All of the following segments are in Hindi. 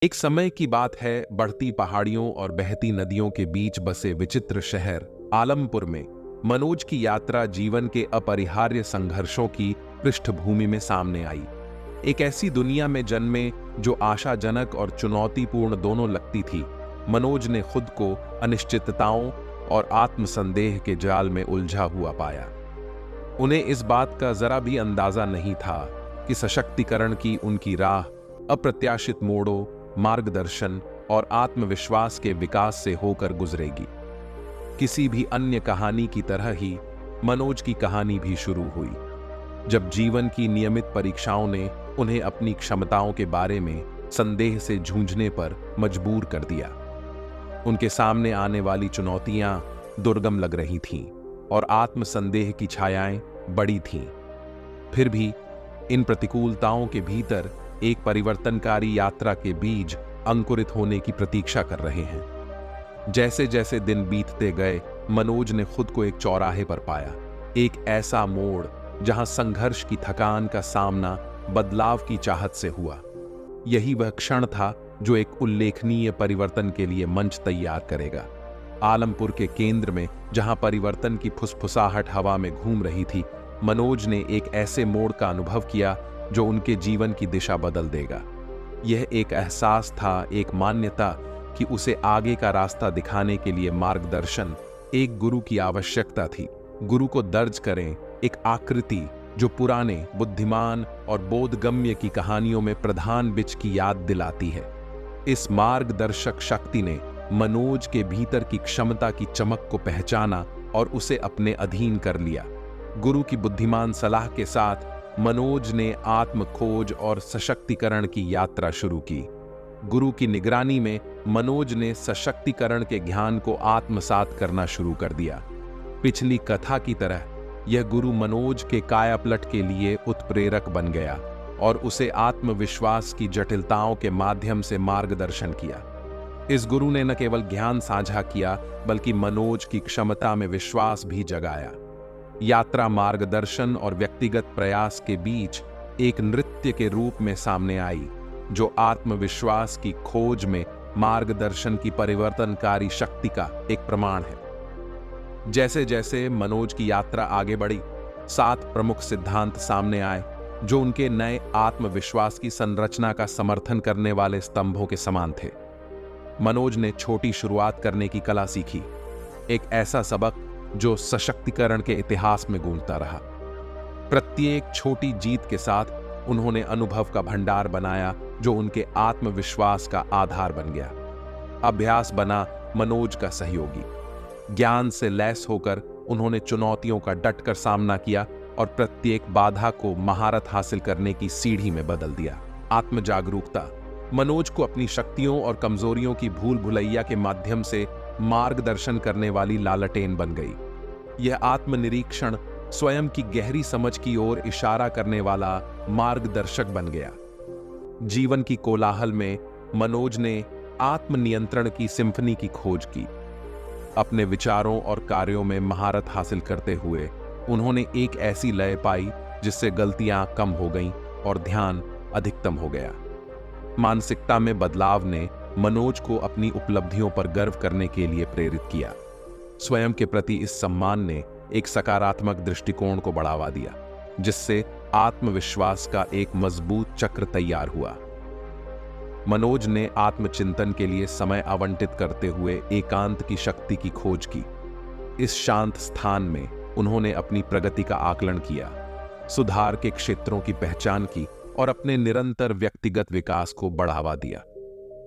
एक समय की बात है, बढ़ती पहाड़ियों और बहती नदियों के बीच बसे विचित्र शहर आलमपुर में मनोज की यात्रा जीवन के अपरिहार्य संघर्षों की पृष्ठभूमि में सामने आई। एक ऐसी दुनिया में जन्मे जो आशाजनक और चुनौतीपूर्ण दोनों लगती थी। मनोज ने खुद को अनिश्चितताओं और आत्मसंदेह के जाल में उलझा हुआ पाया। उन्हें इस बात का जरा भी अंदाजा नहीं था कि सशक्तिकरण की उनकी राह अप्रत्याशित मोड़ों, मार्गदर्शन और आत्मविश्वास के विकास से होकर गुजरेगी। किसी भी अन्य कहानी की तरह ही मनोज की कहानी भी शुरू हुई, जब जीवन की नियमित परीक्षाओं ने उन्हें अपनी क्षमताओं के बारे में संदेह से जूझने पर मजबूर कर दिया। उनके सामने आने वाली चुनौतियां दुर्गम लग रही थीं और आत्मसंदेह की छायाएं बड़ी थीं। फिर भी इन प्रतिकूलताओं के भीतर एक परिवर्तनकारी यात्रा के बीज अंकुरित होने की प्रतीक्षा कर रहे हैं। जैसे जैसे दिन बीतते गए, मनोज ने खुद को एक चौराहे पर पाया, एक ऐसा मोड़ जहां संघर्ष की थकान का सामना बदलाव की चाहत से हुआ। यही वह क्षण था जो एक उल्लेखनीय परिवर्तन के लिए मंच तैयार करेगा। आलमपुर के केंद्र में, जहां परिवर्तन की फुसफुसाहट हवा में घूम रही थी, मनोज ने एक ऐसे मोड़ का अनुभव किया जो उनके जीवन की दिशा बदल देगा। यह एक एहसास था, एक मान्यता कि उसे आगे का रास्ता दिखाने के लिए मार्गदर्शन, एक गुरु की आवश्यकता थी। गुरु को दर्ज करें, एक आकृति जो पुराने, बुद्धिमान और बोधगम्य की कहानियों में प्रधान बिच की याद दिलाती है। इस मार्गदर्शक शक्ति ने मनोज के भीतर की क्षमता की चमक को पहचाना और उसे अपने अधीन कर लिया। गुरु की बुद्धिमान सलाह के साथ मनोज ने आत्म खोज और सशक्तिकरण की यात्रा शुरू की। गुरु की निगरानी में मनोज ने सशक्तिकरण के ज्ञान को आत्मसात करना शुरू कर दिया। पिछली कथा की तरह यह गुरु मनोज के कायापलट के लिए उत्प्रेरक बन गया और उसे आत्मविश्वास की जटिलताओं के माध्यम से मार्गदर्शन किया। इस गुरु ने न केवल ज्ञान साझा किया, बल्कि मनोज की क्षमता में विश्वास भी जगाया। यात्रा मार्गदर्शन और व्यक्तिगत प्रयास के बीच एक नृत्य के रूप में सामने आई, जो आत्मविश्वास की खोज में मार्गदर्शन की परिवर्तनकारी शक्ति का एक प्रमाण है। जैसे जैसे मनोज की यात्रा आगे बढ़ी, 7 प्रमुख सिद्धांत सामने आए, जो उनके नए आत्मविश्वास की संरचना का समर्थन करने वाले स्तंभों के समान थे। मनोज ने छोटी शुरुआत करने की कला सीखी, एक ऐसा सबक जो सशक्तिकरण के इतिहास में गूंजता रहा। प्रत्येक छोटी जीत के साथ उन्होंने अनुभव का भंडार बनाया, जो उनके आत्मविश्वास का आधार बन गया। अभ्यास बना मनोज का सहयोगी। ज्ञान से लैस होकर उन्होंने चुनौतियों का डटकर सामना किया और प्रत्येक बाधा को महारत हासिल करने की सीढ़ी में बदल दिया। आत्म जागरूकता मनोज को अपनी शक्तियों और कमजोरियों की भूल भुलैया के माध्यम से मार्गदर्शन करने वाली लालटेन बन गई। यह आत्मनिरीक्षण स्वयं की गहरी समझ की ओर इशारा करने वाला मार्गदर्शक बन गया। जीवन की कोलाहल में मनोज ने आत्मनियंत्रण की सिम्फनी की खोज की। अपने विचारों और कार्यों में महारत हासिल करते हुए उन्होंने एक ऐसी लय पाई जिससे गलतियां कम हो गईं और ध्यान अधिकतम हो गया। मानसिकता में बदलाव ने मनोज को अपनी उपलब्धियों पर गर्व करने के लिए प्रेरित किया। स्वयं के प्रति इस सम्मान ने एक सकारात्मक दृष्टिकोण को बढ़ावा दिया, जिससे आत्मविश्वास का एक मजबूत चक्र तैयार हुआ। मनोज ने आत्मचिंतन के लिए समय आवंटित करते हुए एकांत की शक्ति की खोज की। इस शांत स्थान में उन्होंने अपनी प्रगति का आकलन किया, सुधार के क्षेत्रों की पहचान की और अपने निरंतर व्यक्तिगत विकास को बढ़ावा दिया।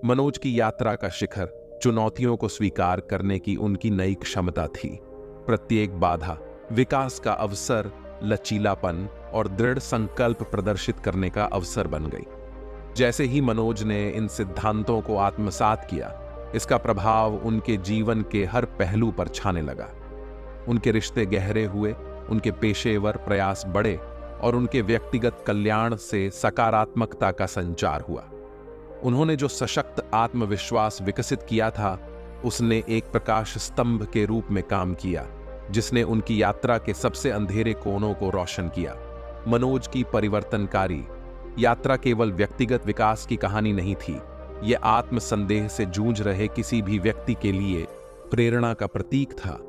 मनोज की यात्रा का शिखर चुनौतियों को स्वीकार करने की उनकी नई क्षमता थी। प्रत्येक बाधा विकास का अवसर, लचीलापन और दृढ़ संकल्प प्रदर्शित करने का अवसर बन गई। जैसे ही मनोज ने इन सिद्धांतों को आत्मसात किया, इसका प्रभाव उनके जीवन के हर पहलू पर छाने लगा। उनके रिश्ते गहरे हुए, उनके पेशेवर प्रयास बढ़े और उनके व्यक्तिगत कल्याण से सकारात्मकता का संचार हुआ। उन्होंने जो सशक्त आत्मविश्वास विकसित किया था, उसने एक प्रकाश स्तंभ के रूप में काम किया, जिसने उनकी यात्रा के सबसे अंधेरे कोनों को रोशन किया। मनोज की परिवर्तनकारी यात्रा केवल व्यक्तिगत विकास की कहानी नहीं थी, यह आत्म संदेह से जूझ रहे किसी भी व्यक्ति के लिए प्रेरणा का प्रतीक था।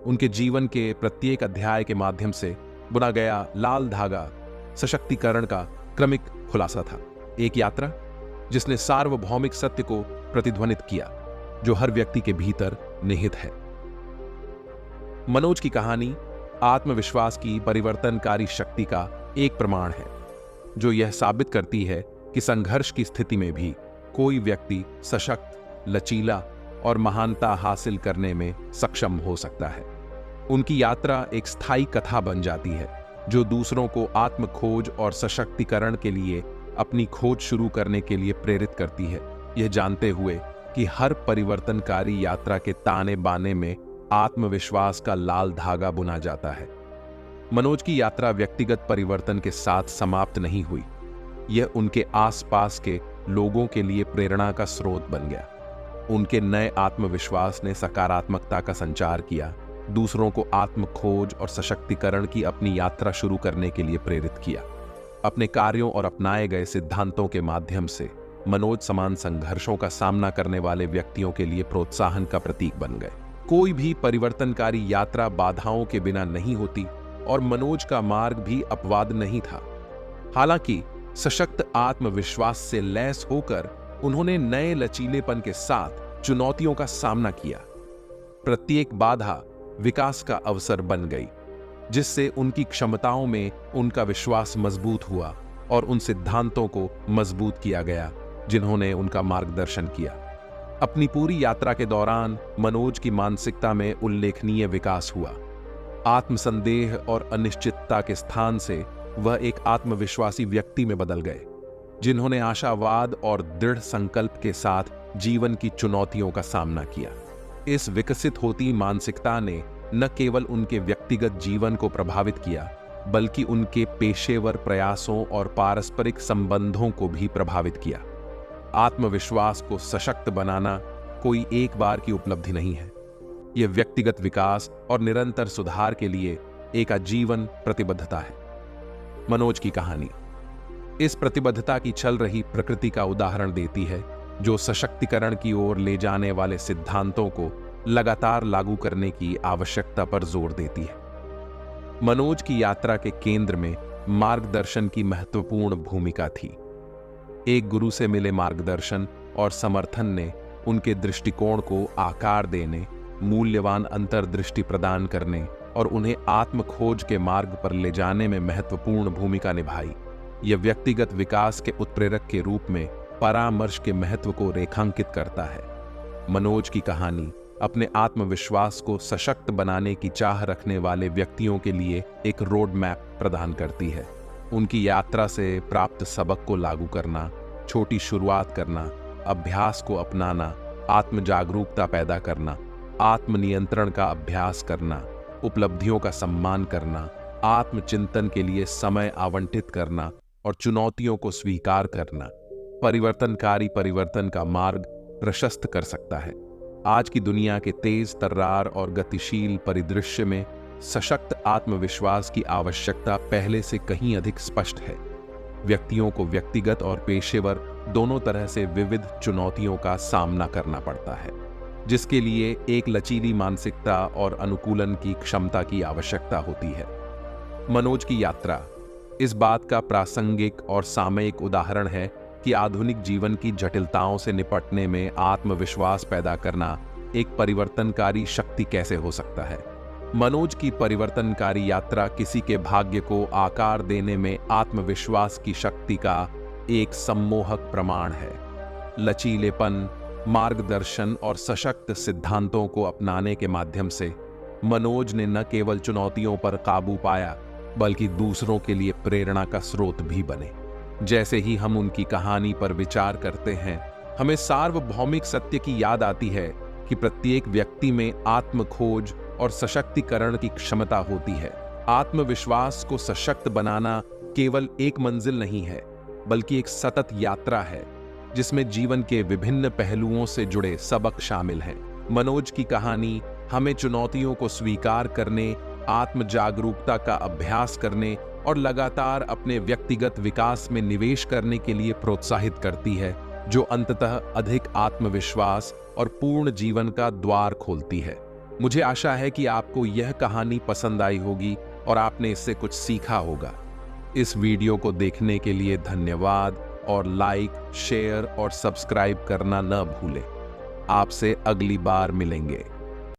उनके जीवन के प्रत्येक अध्याय के माध्यम से बुना गया लाल धागा सशक्तिकरण का क्रमिक खुलासा था। एक यात्रा जिसने सार्वभौमिक सत्य को प्रतिध्वनित किया जो हर व्यक्ति के भीतर निहित है। मनोज की कहानी आत्मविश्वास की परिवर्तनकारी शक्ति का एक प्रमाण है, जो यह साबित करती है कि संघर्ष की स्थिति में भी कोई व्यक्ति सशक्त, लचीला और महानता हासिल करने में सक्षम हो सकता है। उनकी यात्रा एक स्थायी कथा बन जाती है जो दूसरों को आत्म खोज और सशक्तिकरण के लिए अपनी खोज शुरू करने के लिए प्रेरित करती है, यह जानते हुए कि हर परिवर्तनकारी यात्रा के ताने बाने में आत्मविश्वास का लाल धागा बुना जाता है। मनोज की यात्रा व्यक्तिगत परिवर्तन के साथ समाप्त नहीं हुई, यह उनके आसपास के लोगों के लिए प्रेरणा का स्रोत बन गया। उनके नए आत्मविश्वास ने सकारात्मकता का संचार किया, दूसरों को आत्म खोज और सशक्तिकरण की अपनी यात्रा शुरू करने के लिए प्रेरित किया। अपने कार्यों और अपनाए गए सिद्धांतों के माध्यम से मनोज समान संघर्षों का सामना करने वाले व्यक्तियों के लिए प्रोत्साहन का प्रतीक बन गए। कोई भी परिवर्तनकारी यात्रा बाधाओं के बिना नहीं होती और मनोज का मार्ग भी अपवाद नहीं था। हालांकि सशक्त आत्मविश्वास से लैस होकर उन्होंने नए लचीलेपन के साथ चुनौतियों का सामना किया। प्रत्येक बाधा विकास का अवसर बन गई, जिससे उनकी क्षमताओं में उनका विश्वास मजबूत हुआ और उन सिद्धांतों को मजबूत किया गया जिन्होंने उनका मार्गदर्शन किया। अपनी पूरी यात्रा के दौरान मनोज की मानसिकता में उल्लेखनीय विकास हुआ। आत्मसंदेह और अनिश्चितता के स्थान से वह एक आत्मविश्वासी व्यक्ति में बदल गए, जिन्होंने आशावाद और दृढ़ संकल्प के साथ जीवन की चुनौतियों का सामना किया। इस विकसित होती मानसिकता ने न केवल उनके व्यक्तिगत जीवन को प्रभावित किया, बल्कि उनके पेशेवर प्रयासों और पारस्परिक संबंधों को भी प्रभावित किया। आत्मविश्वास को सशक्त बनाना कोई एक बार की उपलब्धि नहीं है, यह व्यक्तिगत विकास और निरंतर सुधार के लिए एक आजीवन प्रतिबद्धता है। मनोज की कहानी इस प्रतिबद्धता की चल रही प्रकृति का उदाहरण देती है, जो सशक्तिकरण की ओर ले जाने वाले सिद्धांतों को लगातार लागू करने की आवश्यकता पर जोर देती है। मनोज की यात्रा के केंद्र में मार्गदर्शन की महत्वपूर्ण भूमिका थी। एक गुरु से मिले मार्गदर्शन और समर्थन ने उनके दृष्टिकोण को आकार देने, मूल्यवान अंतर्दृष्टि प्रदान करने और उन्हें आत्मखोज के मार्ग पर ले जाने में महत्वपूर्ण भूमिका निभाई। यह व्यक्तिगत विकास के उत्प्रेरक के रूप में परामर्श के महत्व को रेखांकित करता है। मनोज की कहानी अपने आत्मविश्वास को सशक्त बनाने की चाह रखने वाले व्यक्तियों के लिए एक रोड मैप प्रदान करती है। उनकी यात्रा से प्राप्त सबक को लागू करना, छोटी शुरुआत करना, अभ्यास को अपनाना, आत्म जागरूकता पैदा करना, आत्मनियंत्रण का अभ्यास करना, उपलब्धियों का सम्मान करना, आत्मचिंतन के लिए समय आवंटित करना और चुनौतियों को स्वीकार करना परिवर्तनकारी परिवर्तन का मार्ग प्रशस्त कर सकता है। आज की दुनिया के तेज तर्रार और गतिशील परिदृश्य में सशक्त आत्मविश्वास की आवश्यकता पहले से कहीं अधिक स्पष्ट है। व्यक्तियों को व्यक्तिगत और पेशेवर दोनों तरह से विविध चुनौतियों का सामना करना पड़ता है, जिसके लिए एक लचीली मानसिकता और अनुकूलन की क्षमता की आवश्यकता होती है। मनोज की यात्रा इस बात का प्रासंगिक और सामयिक उदाहरण है कि आधुनिक जीवन की जटिलताओं से निपटने में आत्मविश्वास पैदा करना एक परिवर्तनकारी शक्ति कैसे हो सकता है। मनोज की परिवर्तनकारी यात्रा किसी के भाग्य को आकार देने में आत्मविश्वास की शक्ति का एक सम्मोहक प्रमाण है। लचीलेपन, मार्गदर्शन और सशक्त सिद्धांतों को अपनाने के माध्यम से मनोज ने न केवल चुनौतियों पर काबू पाया, बल्कि दूसरों के लिए प्रेरणा का स्रोत भी बने। जैसे ही हम उनकी कहानी पर विचार करते हैं, हमें सार्वभौमिक सत्य की याद आती है कि प्रत्येक व्यक्ति में आत्मखोज और सशक्तिकरण की क्षमता होती है। आत्मविश्वास को सशक्त बनाना केवल एक मंजिल नहीं है, बल्कि एक सतत यात्रा है जिसमें जीवन के विभिन्न पहलुओं से जुड़े सबक शामिल हैं। मनोज की कहानी हमें चुनौतियों को स्वीकार करने, आत्म जागरूकता का अभ्यास करने और लगातार अपने व्यक्तिगत विकास में निवेश करने के लिए प्रोत्साहित करती है, जो अंततः अधिक आत्मविश्वास और पूर्ण जीवन का द्वार खोलती है। मुझे आशा है कि आपको यह कहानी पसंद आई होगी और आपने इससे कुछ सीखा होगा। इस वीडियो को देखने के लिए धन्यवाद और लाइक, शेयर और सब्सक्राइब करना न भूलें। आपसे अगली बार मिलेंगे।